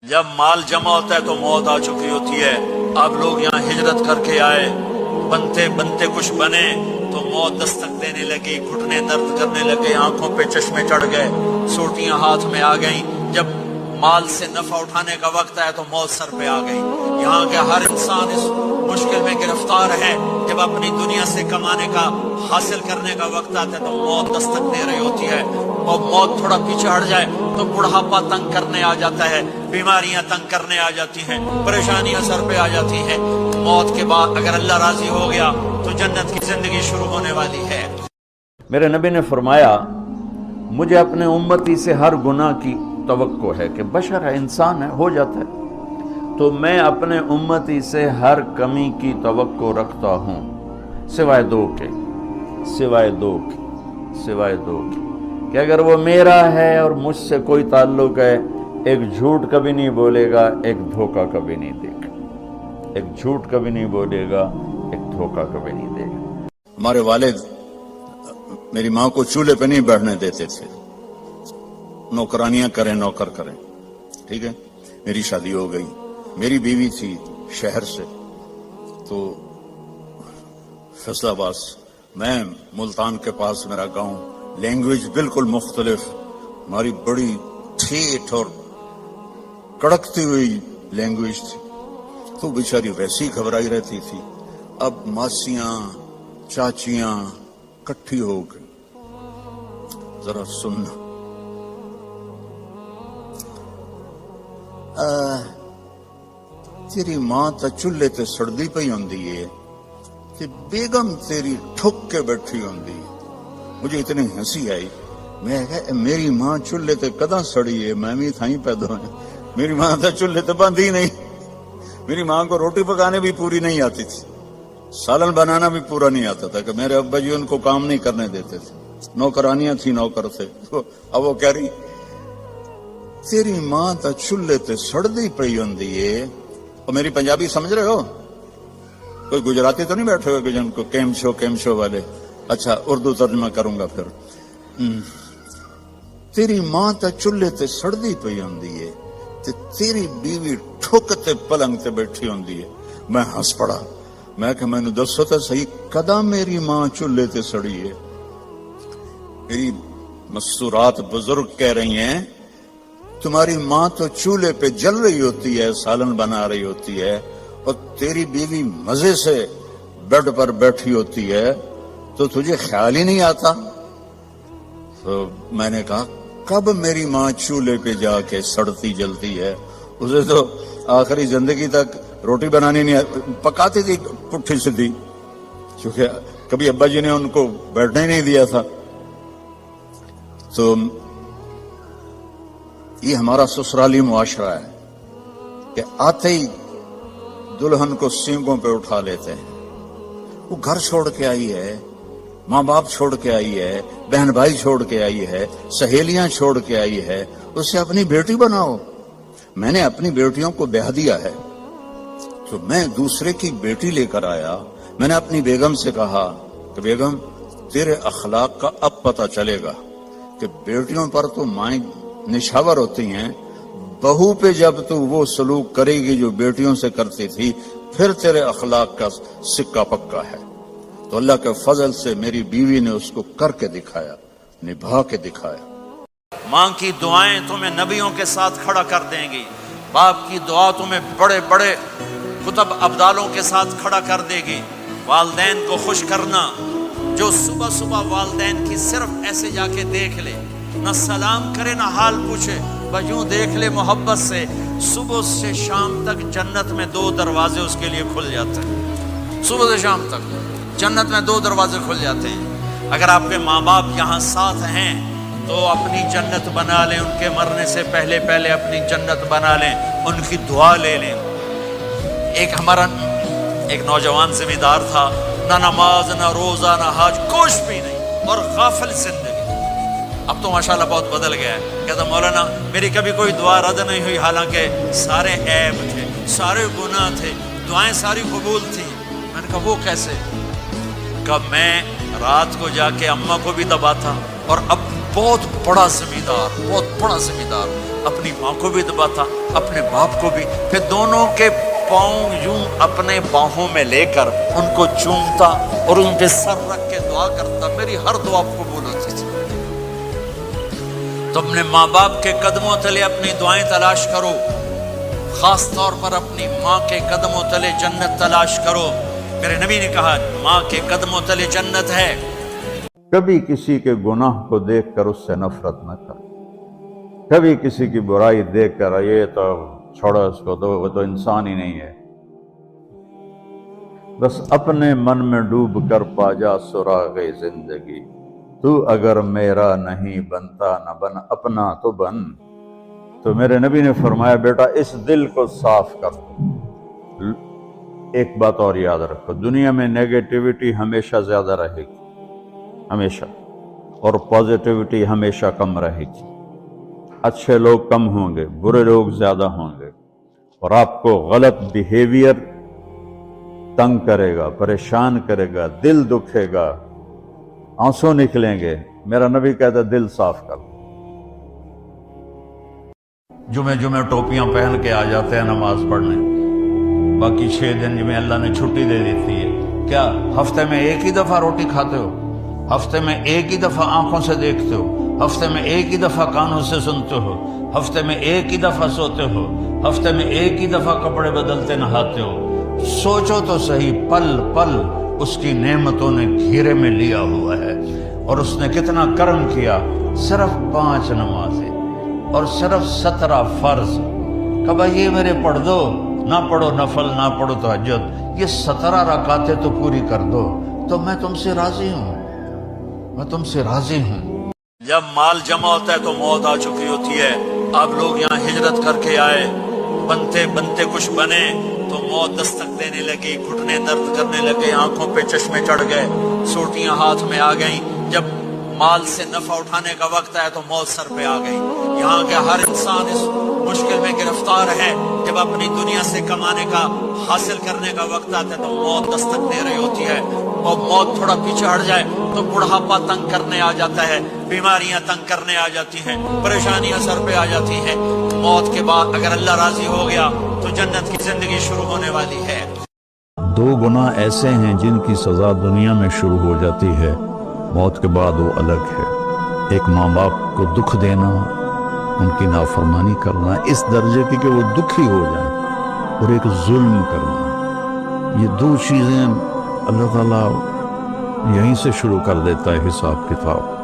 جب مال جمع ہوتا ہے تو موت آ چکی ہوتی ہے. آپ لوگ یہاں ہجرت کر کے آئے, بنتے بنتے کچھ بنے تو موت دستک دینے لگی, گھٹنے درد کرنے لگے, آنکھوں پہ چشمے چڑھ گئے, سوٹیاں ہاتھ میں آ گئیں. جب مال سے نفع اٹھانے کا وقت آیا تو موت سر پہ آ گئی. یہاں کے ہر انسان اس مشکل میں گرفتار ہے. جب اپنی دنیا سے کمانے کا, حاصل کرنے کا وقت آتا ہے تو موت دستک دے رہی ہوتی ہے. اور موت تھوڑا پیچھے ہٹ جائے تو بڑھاپا تنگ کرنے آ جاتا ہے, بیماریاں تنگ کرنے آ جاتی ہیں, پریشانیاں سر پہ آ جاتی ہیں. موت کے بعد اگر اللہ راضی ہو گیا تو جنت کی زندگی شروع ہونے والی ہے. میرے نبی نے فرمایا, مجھے اپنے امتی سے ہر گناہ کی توقع ہے کہ بشر ہے, انسان ہے, ہو جاتا ہے, تو میں اپنے امتی سے ہر کمی کی توقع رکھتا ہوں سوائے دو کے, سوائے دو کے کہ اگر وہ میرا ہے اور مجھ سے کوئی تعلق ہے, ایک جھوٹ کبھی نہیں بولے گا, ایک دھوکہ کبھی نہیں دے گا. ایک جھوٹ کبھی نہیں بولے گا, ایک دھوکہ کبھی نہیں دے گا. ہمارے والد میری ماں کو چولہے پہ نہیں بیٹھنے دیتے تھے, نوکرانیاں کریں, نوکر کریں. ٹھیک ہے, میری شادی ہو گئی, میری بیوی تھی شہر سے, تو فیصل آباد, میں ملتان کے پاس میرا گاؤں, لینگویج بالکل مختلف, ہماری بڑی ٹھیٹ اور کڑکتی ہوئی لینگویج تھی. تو بیچاری ویسی ہی گھبرائی رہتی تھی. اب ماسیاں چاچیاں کٹھی ہو گئی, ذرا سننا, تیری ماں تا چولہے تے سڑدی پئی ہوندی ہے تے بیگم تیری ٹھک کے بیٹھی ہوندی ہے. مجھے اتنی ہنسی آئی. میں کہا میری ماں چولہے تے کداں سڑی ہے, میں بھی تھائیں پیدا ہوئے, میری ماں تا چولہے تے بندھی نہیں. میری ماں کو روٹی پکانے بھی پوری نہیں آتی تھی, سالن بنانا بھی پورا نہیں آتا تھا کہ میرے ابا جی ان کو کام نہیں کرنے دیتے تھے, نوکرانیاں تھی, نوکر تھے. اب وہ کہہ رہی تیری ماں تا چولہے تے سڑدی پئی ہوندی ہے. اور میری پنجابی سمجھ رہے ہو, کوئی گجراتی تو نہیں بیٹھے ہوئے کہ جن کو کیم شو والے. اچھا اردو ترجمہ کروں گا پھر. تیری ماں تا چولہے تے سڑدی پئی ہوندی ہے تے تیری بیوی ٹھک تے پلنگ تے بیٹھی ہوندی ہے. میں ہنس پڑا. میں کہ میں نے دسو تو صحیح, کدا میری ماں چولہے تے سڑی ہے؟ میری مستورات بزرگ کہہ رہی ہیں تمہاری ماں تو چولہے پہ جل رہی ہوتی ہے, سالن بنا رہی ہوتی ہے, اور تیری بیوی مزے سے بیڈ پر بیٹھی ہوتی ہے, تو تجھے خیال ہی نہیں آتا. تو میں نے کہا کب میری ماں چولہے پہ جا کے سڑتی جلتی ہے, اسے تو آخری زندگی تک روٹی بنانی نہیں پکاتی تھی پٹھی سیدھی, کیونکہ کبھی ابا جی نے ان کو بیٹھنے ہی نہیں دیا تھا. تو یہ ہمارا سسرالی معاشرہ ہے کہ آتے ہی دلہن کو سینگوں پہ اٹھا لیتے ہیں. وہ گھر چھوڑ کے آئی ہے, ماں باپ چھوڑ کے آئی ہے, بہن بھائی چھوڑ کے آئی ہے, سہیلیاں چھوڑ کے آئی ہے, اسے اپنی بیٹی بناؤ. میں نے اپنی بیٹیوں کو بیاہ دیا ہے, تو میں دوسرے کی بیٹی لے کر آیا. میں نے اپنی بیگم سے کہا کہ بیگم تیرے اخلاق کا اب پتہ چلے گا کہ بیٹیوں پر تو مائیں نشاور ہوتی ہیں, بہو پہ جب تو وہ سلوک کرے گی جو بیٹیوں سے کرتی تھی, پھر تیرے اخلاق کا سکہ پکا ہے. تو اللہ کے فضل سے میری بیوی نے اس کو کر کے دکھایا, نبھا کے دکھایا. ماں کی دعائیں تمہیں نبیوں کے ساتھ کھڑا کر دیں گی, باپ کی دعا تمہیں بڑے بڑے کتب ابدالوں کے ساتھ کھڑا کر دے گی. والدین کو خوش کرنا, جو صبح صبح والدین کی صرف ایسے جا کے دیکھ لے, نہ سلام کرے نہ حال پوچھے, بس یوں دیکھ لے محبت سے, صبح سے شام تک جنت میں 2 دروازے اس کے لیے کھل جاتے ہیں. صبح سے شام تک جنت میں 2 دروازے کھل جاتے ہیں. اگر آپ کے ماں باپ یہاں ساتھ ہیں تو اپنی جنت بنا لیں, ان کے مرنے سے پہلے اپنی جنت بنا لیں, ان کی دعا لے لیں. ہمارا ایک نوجوان ذمہ دار تھا, نہ نماز نہ روزہ نہ حج, کچھ بھی نہیں, اور غافل زندگی. اب تو ماشاءاللہ بہت بدل گیا ہے. کہتا مولانا میری کبھی کوئی دعا رد نہیں ہوئی, حالانکہ سارے عیب تھے, سارے گناہ تھے, دعائیں ساری قبول تھیں. میں نے کہا وہ کیسے؟ کہ میں رات کو جا کے اماں کو بھی دباتا اور ابو بہت بڑا زمیندار، بہت بڑا زمیندار، اپنی ماں کو بھی دباتا، اپنے باپ کو بھی، پھر دونوں کے پاؤں یوں اپنے باہوں میں لے کر ان کو چومتا اور ان پہ سر رکھ کے دعا کرتا، میری ہر دعا قبول ہوتی تھی۔ تو اپنے ماں باپ کے قدموں تلے اپنی دعائیں تلاش کرو، خاص طور پر اپنی ماں کے قدموں تلے جنت تلاش کرو۔ میرے نبی نے کہا ماں کے قدموں تلے جنت ہے۔ کبھی کسی کے گناہ کو دیکھ کر اس سے نفرت نہ کر، کبھی کسی کی برائی دیکھ کر یہ تو چھوڑو اس کو، تو وہ تو انسان ہی نہیں ہے۔ بس اپنے من میں ڈوب کر پا جا سراغ زندگی، تو اگر میرا نہیں بنتا نہ بن اپنا تو بن۔ تو میرے نبی نے فرمایا بیٹا اس دل کو صاف کر دو۔ ایک بات اور یاد رکھو، دنیا میں نیگیٹیوٹی ہمیشہ زیادہ رہے گی، ہمیشہ، اور پازیٹیوٹی ہمیشہ کم رہے گی۔ اچھے لوگ کم ہوں گے، برے لوگ زیادہ ہوں گے، اور آپ کو غلط بیہیویئر تنگ کرے گا، پریشان کرے گا، دل دکھے گا، آنسو نکلیں گے۔ میرا نبی کہتا ہے دل صاف کر۔ جمعے ٹوپیاں پہن کے آ جاتے ہیں نماز پڑھنے، باقی 6 دن جمعے اللہ نے چھٹی دے دیتی ہے۔ کیا ہفتے میں ایک ہی دفعہ روٹی کھاتے ہو؟ ہفتے میں ایک ہی دفعہ آنکھوں سے دیکھتے ہو؟ ہفتے میں ایک ہی دفعہ کانوں سے سنتے ہو؟ ہفتے میں ایک ہی دفعہ سوتے ہو؟ ہفتے میں ایک ہی دفعہ کپڑے بدلتے نہاتے ہو؟ سوچو تو صحیح، پل پل اس کی نعمتوں نے گھیرے میں لیا ہوا ہے، اور اس نے کتنا کرم کیا۔ صرف 5 نمازیں اور صرف 17 فرض۔ کہا یہ میرے پڑھ دو، نہ پڑھو نفل، نہ پڑھو تہجد، یہ 17 رکعتیں تو پوری کر دو، تو میں تم سے راضی ہوں، میں تم سے راضی ہوں۔ جب مال جمع ہوتا ہے تو موت آ چکی ہوتی ہے۔ آپ لوگ یہاں ہجرت کر کے آئے، بنتے بنتے کچھ بنے تو موت دستک دینے لگی، گھٹنے درد کرنے لگے، آنکھوں پہ چشمے چڑھ گئے، سوٹیاں ہاتھ میں آ گئیں۔ جب مال سے نفع اٹھانے کا وقت آیا تو موت سر پہ آ گئی۔ یہاں کے ہر انسان اس مشکل میں گرفتار ہے، جب اپنی دنیا سے کمانے کا، حاصل کرنے کا وقت آتا ہے تو موت دستک دے رہی ہوتی ہے، اور موت تھوڑا پیچھے ہٹ جائے تو بڑھاپا تنگ کرنے آ جاتا ہے، بیماریاں تنگ کرنے آ جاتی ہیں، پریشانیاں سر پہ آ جاتی ہیں۔ موت کے بعد اگر اللہ راضی ہو گیا تو جنت کی زندگی شروع ہونے والی ہے۔ 2 گناہ ایسے ہیں جن کی سزا دنیا میں شروع ہو جاتی ہے، موت کے بعد وہ الگ ہے۔ ایک ماں باپ کو دکھ دینا، ان کی نافرمانی کرنا اس درجے کی کہ وہ دکھی ہو جائیں، اور ایک ظلم کرنا، یہ 2 چیزیں اللہ تعالیٰ یہیں سے شروع کر دیتا ہے حساب کتاب۔